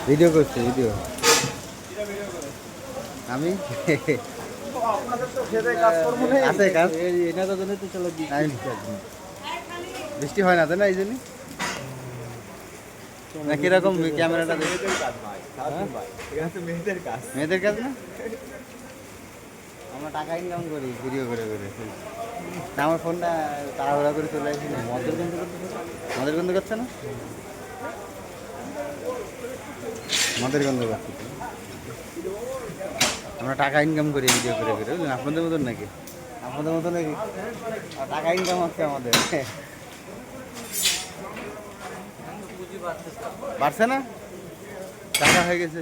video করছে video আমি আছে কাজ বৃষ্টি হয় না তাই না এই জন্য না কিরকম ক্যামেরাটা মেয়েদের কাজ না আমরা টাকা ইনকাম করি ভিডিও করে করে না আমার ফোনটা তাড়াহুড়া করে চলে আসি না মদের গন্ধ করছে না মদের গন্ধ করছে আমরা টাকা ইনকাম করি ভিডিও করে করে বুঝলেন আপনাদের মতন নাকি আপনাদের মতন নাকি টাকা ইনকাম হচ্ছে আমাদের বাড়ছে না টাকা হয়ে গেছে